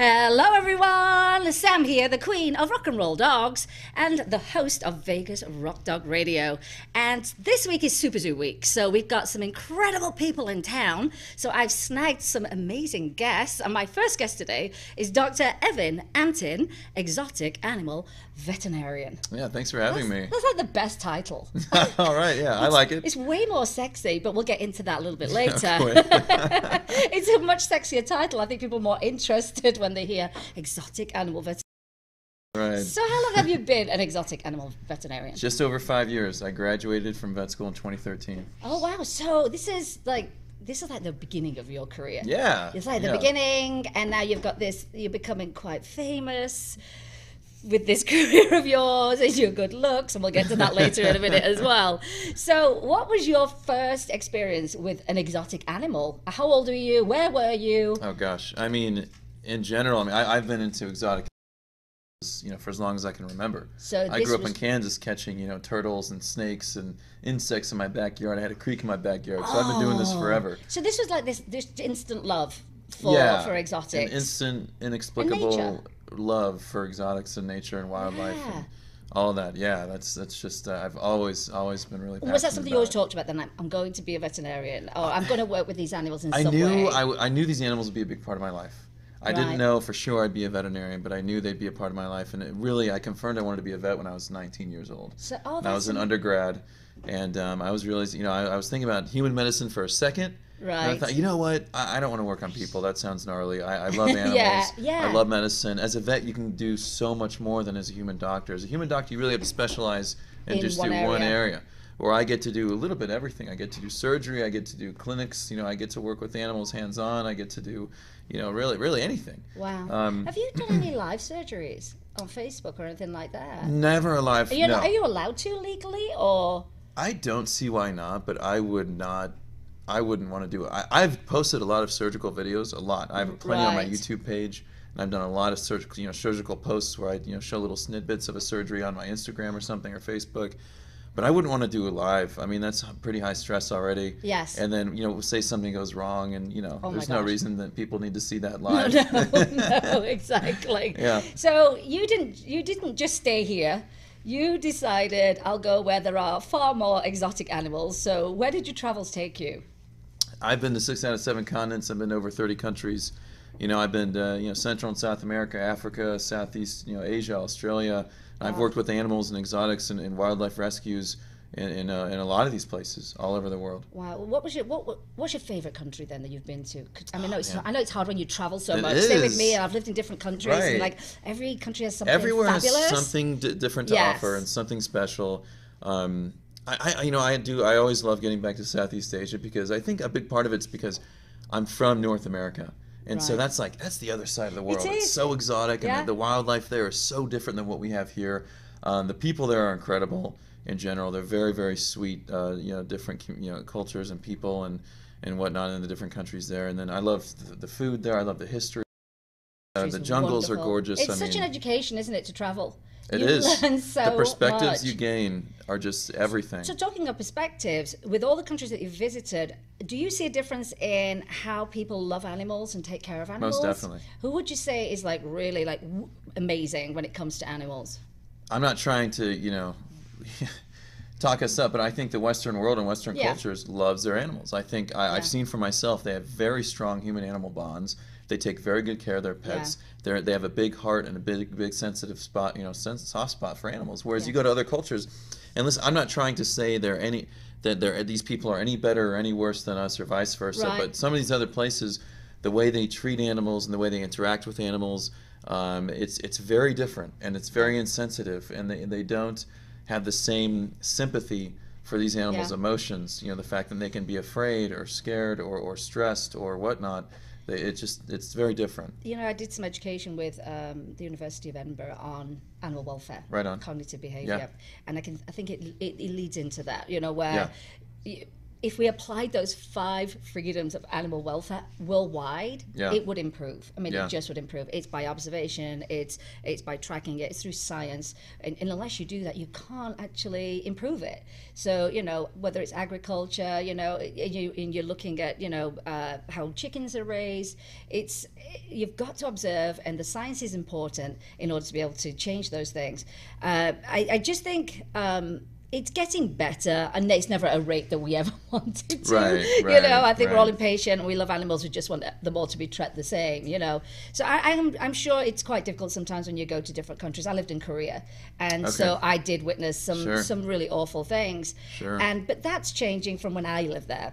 Hello everyone, Sam here, the queen of rock and roll dogs and the host of Vegas Rock Dog Radio. And this week is Super Zoo week, so we've got some incredible people in town. So I've snagged some amazing guests, and my first guest today is Dr. Evan Antin, exotic animal veterinarian. Yeah, thanks for having me. That's like the best title. All right, yeah, I like it. It's way more sexy, but we'll get into that a little bit later. Yeah, It's a much sexier title. I think people are more interested when they hear exotic animal veterinarian. right. So how long have you been an exotic animal veterinarian? Just over 5 years. I graduated from vet school in 2013. Oh wow! So this is like the beginning of your career. Yeah. It's like the beginning, and now you've got this. You're becoming quite famous with this career of yours and your good looks, and we'll get to that later in a minute as well. So what was your first experience with an exotic animal? How old were you? Where were you? Oh gosh. I mean, in general, I've been into exotic for as long as I can remember. So I grew up in Kansas catching, turtles and snakes and insects in my backyard. I had a creek in my backyard, so I've been doing this forever. So this was like this instant love for exotics. An instant, inexplicable love for exotics and nature and wildlife. Yeah. And all of that. Yeah, that's just I've always been really passionate. Was that something you about always it. talked about then? Like, I'm going to be a veterinarian, or I'm going to work with these animals in I some knew way. I knew these animals would be a big part of my life. I didn't know for sure I'd be a veterinarian, but I knew they'd be a part of my life. And I confirmed I wanted to be a vet when I was 19 years old. So, and I was an undergrad, and I was realizing, I was thinking about human medicine for a second. Right. And I thought, you know what? I don't want to work on people. That sounds gnarly. I love animals. Yeah. I love medicine. As a vet, you can do so much more than as a human doctor. As a human doctor, you really have to specialize and just do one area. Where I get to do a little bit of everything. I get to do surgery. I get to do clinics. I get to work with animals hands-on. I get to do, really anything. Wow. Have you done any live surgeries on Facebook or anything like that? Never a live. No. Are you allowed to legally, or? I don't see why not, but I wouldn't want to do it. I've posted a lot of surgical videos, a lot. I have plenty on my YouTube page, and I've done a lot of surgical posts where I show little snippets of a surgery on my Instagram or something or Facebook. But I wouldn't want to do it live. I mean, that's pretty high stress already. Yes. And then, say something goes wrong, and, there's no reason that people need to see that live. No, exactly. Yeah. So you didn't just stay here. You decided, I'll go where there are far more exotic animals. So where did your travels take you? I've been to 6 out of 7 continents. I've been to over 30 countries. I've been to, Central and South America, Africa, Southeast, Asia, Australia. I've worked with animals and exotics and wildlife rescues in a lot of these places all over the world. Wow. What's your favorite country then that you've been to? I mean, I know it's hard when you travel so much. Is. Stay with me, and I've lived in different countries, right. and like every country has something Everywhere fabulous. has something different to offer and something special. I always love getting back to Southeast Asia because I think a big part of it's because I'm from North America. And so that's the other side of the world. It's so exotic, and the wildlife there is so different than what we have here. The people there are incredible in general. They're very, very sweet, different cultures and people and whatnot in the different countries there. And then I love the food there. I love the history. The jungles are gorgeous. It's such an education, isn't it, to travel? It is. Learn so the perspectives much. you gain are just everything. So talking of perspectives, with all the countries that you've visited, do you see a difference in how people love animals and take care of animals? Most definitely. Who would you say is really amazing when it comes to animals? I'm not trying to, talk us up, but I think the Western world and Western cultures loves their animals. I think I've seen for myself they have very strong human-animal bonds. They take very good care of their pets. They have a big heart and a big sensitive spot, soft spot for animals. Whereas you go to other cultures, and listen, I'm not trying to say these people are any better or any worse than us or vice versa. Right. But some of these other places, the way they treat animals and the way they interact with animals, it's very different, and it's very insensitive, and they don't have the same sympathy for these animals' emotions. The fact that they can be afraid or scared or stressed or whatnot. It's very different. I did some education with the University of Edinburgh on animal welfare, right on, cognitive behaviour, and I think it leads into that. Where if we applied those 5 freedoms of animal welfare worldwide, it would improve. I mean, it just would improve. It's by observation, it's by tracking it, it's through science. And unless you do that, you can't actually improve it. So, you know, whether it's agriculture, you know, and you're looking at, you know, how chickens are raised, you've got to observe, and the science is important in order to be able to change those things. I just think it's getting better, and it's never at a rate that we ever wanted to. Right, you know, I think we're all impatient, and we love animals. We just want them all to be treated the same. You know, so I'm sure it's quite difficult sometimes when you go to different countries. I lived in Korea, and so I did witness some really awful things. But that's changing from when I lived there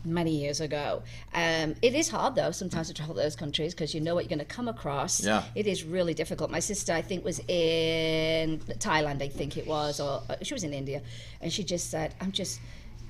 many years ago. It is hard though sometimes to travel to those countries because you know what you're going to come across. It is really difficult. My sister, I think, was in Thailand, I think it was, or she was in India, and she just said, I'm just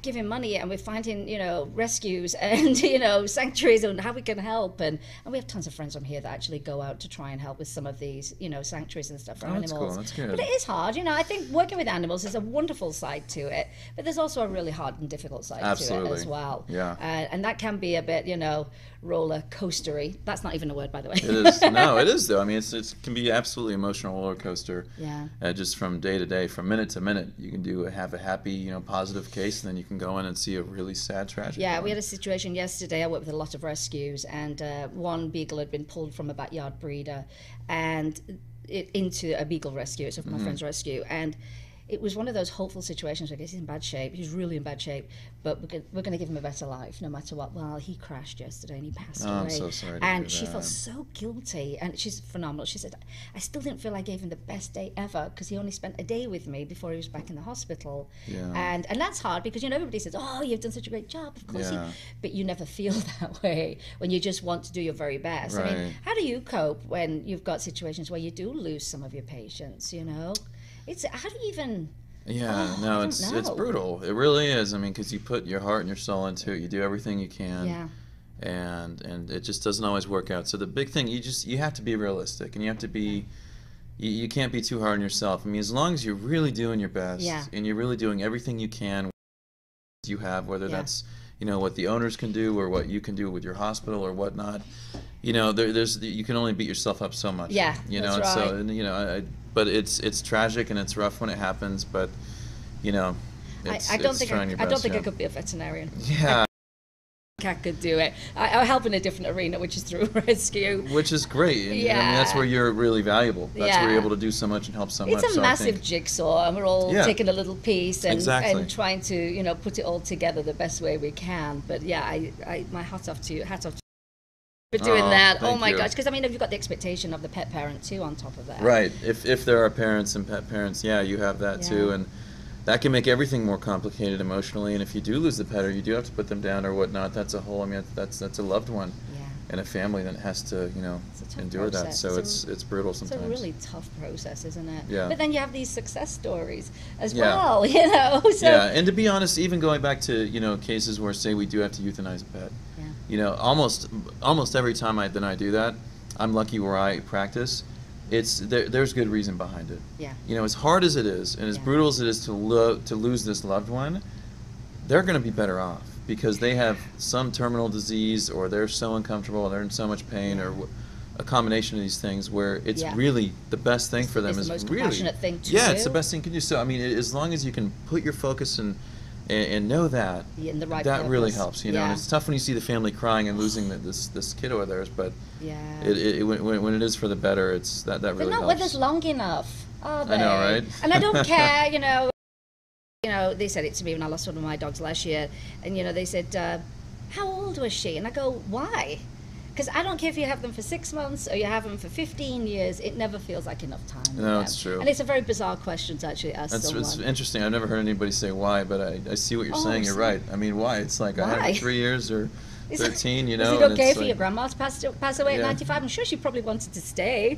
giving money and we're finding, you know, rescues and, you know, sanctuaries and how we can help. And we have tons of friends from here that actually go out to try and help with some of these, you know, sanctuaries and stuff for animals. That's cool. That's good. But it is hard. You know, I think working with animals is a wonderful side to it, but there's also a really hard and difficult side to it as well. And that can be a bit, you know, roller coastery. That's not even a word, by the way. It is. No, it is though. I mean, it can be absolutely emotional roller coaster. Just from day to day, from minute to minute. You can have a happy, you know, positive case, and then you can go in and see a really sad tragedy. We had a situation yesterday. I worked with a lot of rescues, and one beagle had been pulled from a backyard breeder and into a beagle rescue. So from my friend's rescue, and it was one of those hopeful situations where he's in bad shape. He's really in bad shape, but we're going to give him a better life no matter what. Well, he crashed yesterday and he passed away. I'm so sorry to hear And she that. felt so guilty, and she's phenomenal. She said, I still didn't feel I gave him the best day ever because he only spent a day with me before he was back in the hospital. And that's hard because, you know, everybody says, oh, you've done such a great job. Of course, but you never feel that way when you just want to do your very best. I mean, how do you cope when you've got situations where you do lose some of your patients, you know? How do you even... it's brutal. It really is. I mean, because you put your heart and your soul into it. You do everything you can, and it just doesn't always work out. So the big thing, you have to be realistic, and you have to be. You can't be too hard on yourself. I mean, as long as you're really doing your best, and you're really doing everything you can, you have, whether that's, you know, what the owners can do or what you can do with your hospital or whatnot. You know, you can only beat yourself up so much. You know, that's right. So, and, you know, but it's tragic and it's rough when it happens. But, you know, I don't think I could be a veterinarian. I could do it. I help in a different arena, which is through rescue. Which is great. And, I mean, that's where you're really valuable. That's where you're able to do so much and help so much. It's a massive jigsaw, and we're all taking a little piece and trying to, you know, put it all together the best way we can. But my hat off to you. For doing that. Oh my gosh, because I mean, you've got the expectation of the pet parent too on top of that. Right. If there are parents and pet parents, you have that too, and that can make everything more complicated emotionally. And if you do lose the pet or you do have to put them down or whatnot, that's a whole. I mean, that's a loved one and a family that has to, you know, endure that. So it's brutal sometimes. It's a really tough process, isn't it? Yeah. But then you have these success stories as well, you know. So. And to be honest, even going back to, you know, cases where, say, we do have to euthanize a pet. You know, almost every time I do that, I'm lucky where I practice. There's good reason behind it. You know, as hard as it is, and as brutal as it is to lose this loved one, they're going to be better off because they have some terminal disease, or they're so uncomfortable, they're in so much pain, or a combination of these things where it's really the best thing for them. It's the most compassionate thing to do. It's the best thing you can do. So I mean, as long as you can put your focus and know that, that really helps, you know. And it's tough when you see the family crying and losing this kiddo of theirs, but when it is for the better, it's that really helps. They're not with us long enough, are they? I know, right? And I don't care, you know. You know, they said it to me when I lost one of my dogs last year, and you know, they said, "How old was she?" And I go, "Why?" Because I don't care if you have them for 6 months or you have them for 15 years, it never feels like enough time. No, it's true. And it's a very bizarre question to actually ask someone. It's interesting. I've never heard anybody say why, but I see what you're saying. You're right. I mean, why? It's like, I had it for 3 years or 13, you know. Is it okay for your grandma to pass away at 95? I'm sure she probably wanted to stay,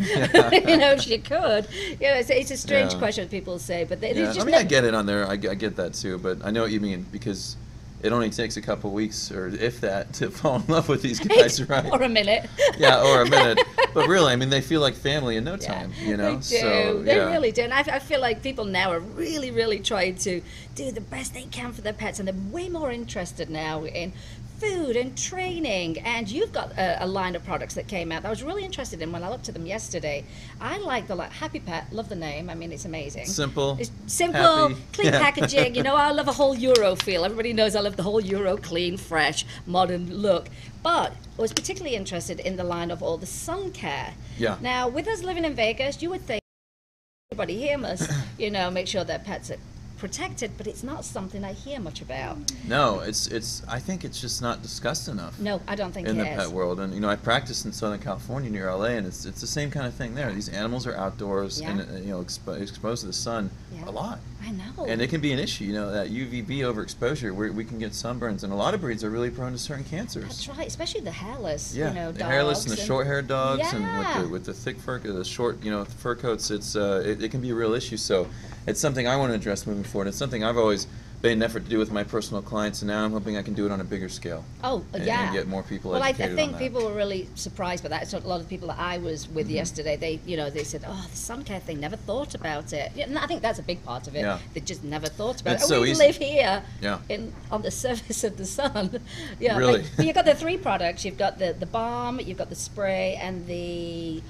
you know, if she could. You know, it's a strange question people say, but they just I mean, I get it on there. I get that too, but I know what you mean, because it only takes a couple weeks, or if that, to fall in love with these guys, right? Or a minute. Yeah, or a minute. But really, I mean, they feel like family in no time, you know? They do. So, They yeah. really do. And I feel like people now are really, really trying to do the best they can for their pets, and they're way more interested now in food and training. And you've got a line of products that came out that I was really interested in when I looked at them yesterday. I like the Happy Pet, love the name. I mean, it's amazing. Simple. It's simple, happy. clean packaging. You know, I love a whole Euro feel. Everybody knows I love the whole Euro clean, fresh, modern look. But I was particularly interested in the line of all the sun care. Yeah. Now, with us living in Vegas, you would think everybody here must, you know, make sure their pets are protected, but it's not something I hear much about. No, I think it's just not discussed enough. No, I don't think in it the is. pet world. And, you know, I practice in Southern California near LA, and it's the same kind of thing there. These animals are outdoors and, you know, exposed to the sun a lot. I know. And it can be an issue, you know, that UVB overexposure, where we can get sunburns, and a lot of breeds are really prone to certain cancers. That's right, especially the hairless, Yeah, you know, the hairless and the short-haired dogs, Yeah. and with the thick fur, the short, you know, fur coats. It can be a real issue. So it's something I want to address moving forward. It's something I've always made an effort to do with my personal clients, and now I'm hoping I can do it on a bigger scale. Oh, and yeah. get more people Well, I educated think on that. people were really surprised by that. So a lot of the people that I was with yesterday, they said, "Oh, the sun care thing, never thought about it." Yeah, and I think that's a big part of it. Yeah. They just never thought about It's it. so We easy. live here, Yeah. on the surface of the sun. Yeah, Really? but you've got the three products. You've got the balm, you've got the spray, and the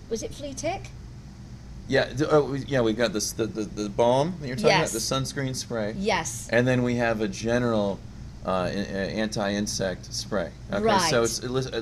was it flea tick? Yeah, we've got this the balm that you're talking about, Yes. the sunscreen spray. Yes. And then we have a general anti-insect spray. Okay, so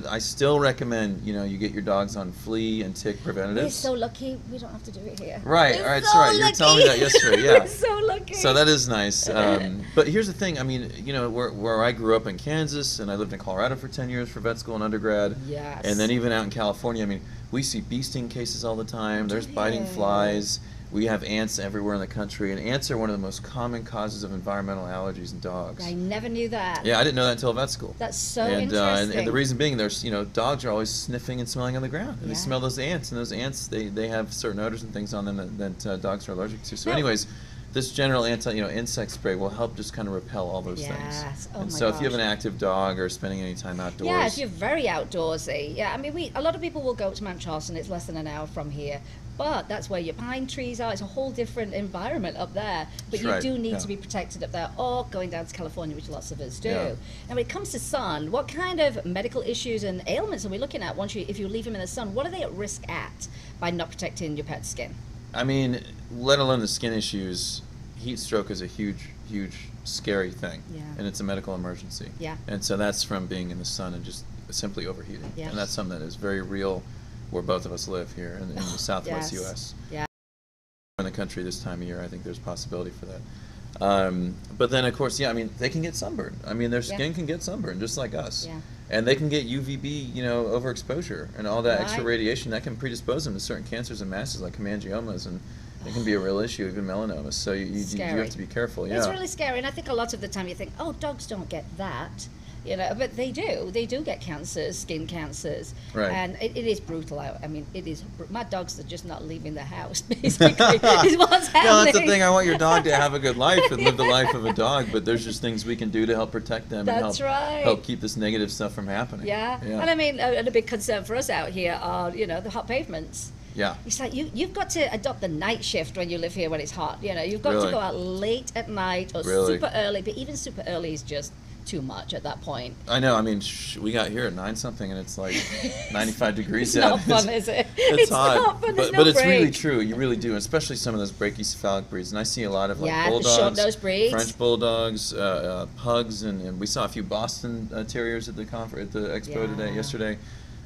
I still recommend, you know, you get your dogs on flea and tick preventatives. We're so lucky we don't have to do it here. Right, We're all right, so that's right. You were telling me that lucky. yesterday, yeah. We're so lucky. So that is nice. But here's the thing, I mean, you know, where I grew up in Kansas, and I lived in Colorado for 10 years for vet school and undergrad. Yes. And then even out in California, I mean, we see bee sting cases all the time. There's biting Yeah. flies. We have ants everywhere in the country, and ants are one of the most common causes of environmental allergies in dogs. I never knew that. Yeah, I didn't know that until vet school. That's so and, interesting. and the reason being, there's, you know, dogs are always sniffing and smelling on the ground, and they Yeah. smell those ants, and those ants, they have certain odors and things on them that dogs are allergic to. So No. anyways, this general insect spray will help just kind of repel all those things. Yes. Oh And my so if you have gosh. an active dog or spending any time outdoors, Yeah, if you're very outdoorsy. Yeah, I mean, a lot of people will go to Mount Charleston. It's less than an hour from here. But that's where your pine trees are. It's a whole different environment up there. But That's you right, do need yeah. to be protected up there, or going down to California, which lots of us do. Yeah. And when it comes to sun, what kind of medical issues and ailments are we looking at if you leave them in the sun? What are they at risk at by not protecting your pet's skin? I mean, let alone the skin issues, heat stroke is a huge, scary thing. Yeah. And it's a medical emergency. Yeah. And so that's from being in the sun and just simply overheating. Yes. And that's something that is very real where both of us live here in the southwest Yes. U.S. Yeah. In the country this time of year, I think there's possibility for that. But then, of course, yeah, I mean, they can get sunburned. I mean, their skin can get sunburned just like us. Yeah. And they can get UVB, you know, overexposure, and all that extra Right. radiation that can predispose them to certain cancers and masses like hemangiomas, and it can be a real issue, even melanomas. So you Scary. have to be careful. Yeah. It's really scary, and I think a lot of the time you think, oh, dogs don't get that, you know, but they do. They do get cancers, skin cancers, Right. and it is brutal out. I mean, it is. My dogs are just not leaving the house. Basically, is what's happening. No, that's the thing. I want your dog to have a good life and live the life of a dog, but there's just things we can do to help protect them That's and right. help keep this negative stuff from happening. Yeah. And I mean, and a big concern for us out here are, you know, the hot pavements. Yeah. It's like you've got to adopt the night shift when you live here when it's hot. You know, you've got to Really? go out late at night or Really? super early, but even super early is just too much at that point. I know. I mean, we got here at 9-something, and it's like 95 degrees It's out. not fun, is it? It's hot. not fun. There's but no it's really break. true. You really do, especially some of those brachycephalic breeds. And I see a lot of like Yeah, the bulldogs, short-nosed breeds. French bulldogs, pugs, and we saw a few Boston terriers at the expo Yeah. yesterday.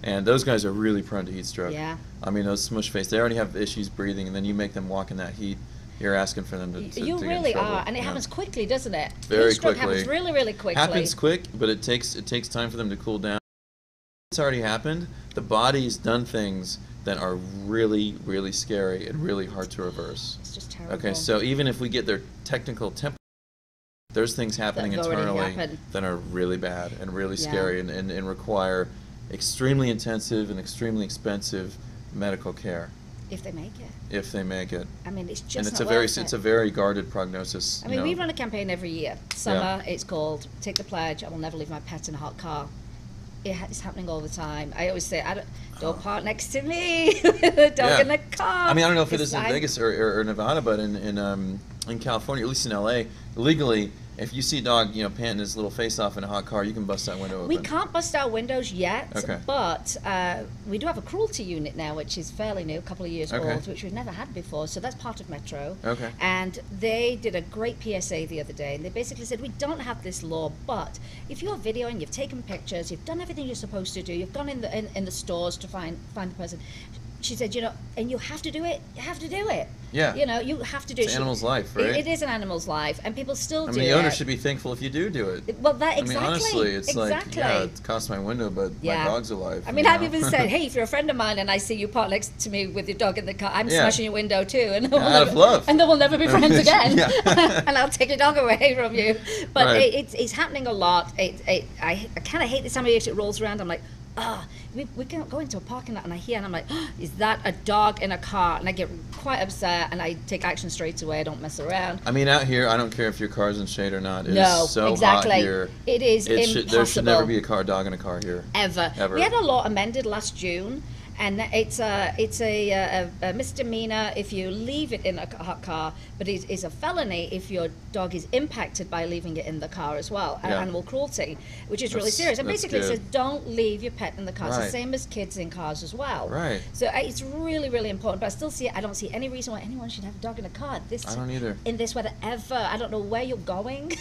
And those guys are really prone to heat stroke. Yeah. I mean, those smush face, they already have issues breathing, and then you make them walk in that heat. You're asking for them to You get in really trouble. are, and it Yeah. happens quickly, doesn't it? Very Heat stroke quickly. happens really, really quickly. Happens quick, but it takes time for them to cool down. It's already happened. The body's done things that are really, really scary and really hard to reverse. It's just terrible. Okay, so even if we get their technical temperature, there's things happening That have already internally happened. that are really bad and really Yeah. scary and require extremely intensive and extremely expensive medical care. If they make it. If they make it. I mean, it's just and it's not a very worth it. it's a very guarded prognosis. I mean, we run a campaign every year. Summer, it's called Take the Pledge. I will never leave my pet in a hot car. It's happening all the time. I always say, don't park next to me with a dog in the car. I mean, I don't know if it is in Vegas or Nevada, but in California, at least in LA, legally, if you see a dog, panting his little face off in a hot car, you can bust that window open. We can't bust our windows yet, okay. But we do have a cruelty unit now, which is fairly new, a couple of years old, which we've never had before. So that's part of Metro. Okay. And they did a great PSA the other day, and they basically said, we don't have this law, but if you're videoing, you've taken pictures, you've done everything you're supposed to do, you've gone in the stores to find the person. She said, and you have to do it. You have to do it. Yeah. You have to do it. It's an animal's life, right? It is an animal's life, and people still do it. I mean, the owner should be thankful if you do it. Well, exactly. I mean, honestly, it's like, yeah, it cost my window, but my dog's alive. I mean, I've even said, hey, if you're a friend of mine and I see you park next to me with your dog in the car, I'm smashing your window too, and out of love. And then we'll never be friends again. And I'll take your dog away from you. But it's happening a lot. I kind of hate this time of year. It rolls around. I'm like, we can go into a parking lot and I hear and I'm like, is that a dog in a car? And I get quite upset and I take action straight away. I don't mess around. I mean, out here, I don't care if your car's in shade or not. It is so hot here. It is impossible. There should never be a dog in a car here. Ever. We had a law amended last June. And it's a misdemeanor if you leave it in a hot car, but it is a felony if your dog is impacted by leaving it in the car as well. Animal cruelty, which is really serious. And basically it says don't leave your pet in the car. It's the same as kids in cars as well. Right. So it's really, really important. But I don't see any reason why anyone should have a dog in a car. I don't either. In this weather ever. I don't know where you're going.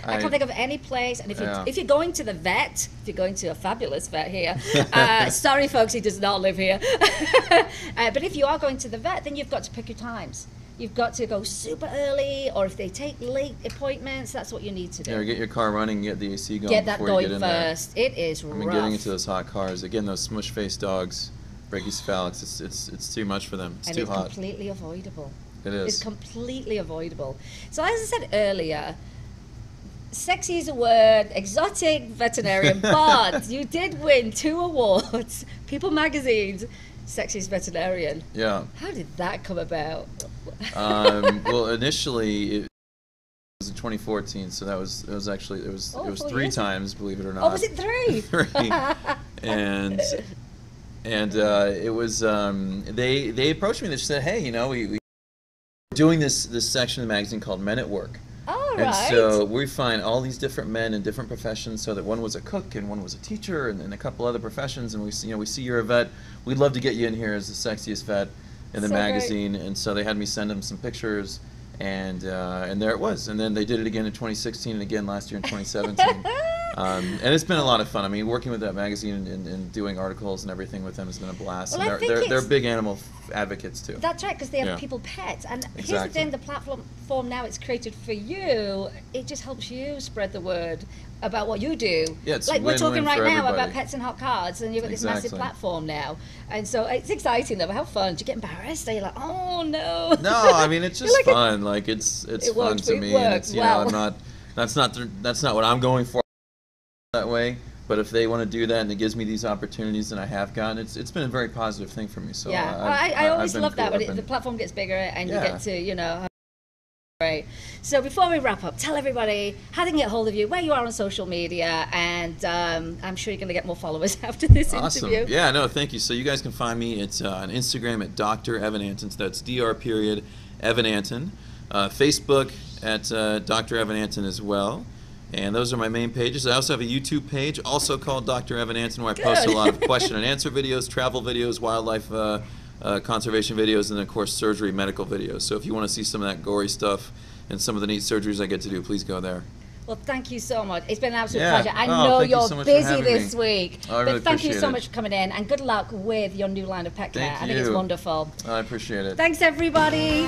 I can't think of any place. And if you're going to the vet, if you're going to a fabulous vet here, sorry folks, he does not live here. But if you are going to the vet, then you've got to pick your times. You've got to go super early, or if they take late appointments, that's what you need to do. Yeah, get your car running, get the AC going. Get that going first. It is rough. I mean, getting into those hot cars, again, those smush-faced dogs, brachycephalics, it's too much for them. It's too hot. It's completely avoidable. It is. It's completely avoidable. So as I said earlier, sexy is a word, exotic veterinarian, but you did win 2 awards, People Magazine's Sexiest Veterinarian. Yeah. How did that come about? Well, initially it was in 2014, so it was 3 times, believe it or not. Oh, was it 3? 3. And it was they approached me. They said, hey, we're doing this section of the magazine called Men at Work. And so we find all these different men in different professions, so that one was a cook and one was a teacher and a couple other professions, and we see you're a vet. We'd love to get you in here as the sexiest vet in the magazine. Great. And so they had me send them some pictures, and there it was. And then they did it again in 2016 and again last year in 2017. And it's been a lot of fun. I mean, working with that magazine and doing articles and everything with them has been a blast. Well, and they're big animal advocates too. That's right, because they have people pets. And here's the thing, the platform now it's created for you, it just helps you spread the word about what you do. Yeah, it's like we're talking right now everybody. about pets and hot cars, and you've got this massive platform now. And so it's exciting though, but how fun. Do you get embarrassed? Are you like, oh no? No, I mean, it's just fun. Like it's fun to me. And it's, I'm not, that's not what I'm going for that way. But if they want to do that and it gives me these opportunities that I have gotten, it's been a very positive thing for me. So I always love that when the platform gets bigger and you get to, Right. So before we wrap up, tell everybody how they can get hold of you, where you are on social media, and I'm sure you're going to get more followers after this interview. Yeah, no, thank you. So you guys can find me. It's on Instagram at Dr. Evan Anton. So that's Dr. Evan Anton. Facebook at Dr. Evan Anton as well. And those are my main pages. I also have a YouTube page, also called Dr. Evan Anton, where I post a lot of question and answer videos, travel videos, wildlife conservation videos, and of course surgery medical videos. So if you want to see some of that gory stuff and some of the neat surgeries I get to do, please go there. Well, thank you so much. It's been an absolute pleasure. I know you're so busy this week, but thank you so much for coming in, and good luck with your new line of pet care. I think it's wonderful. I appreciate it. Thanks, everybody.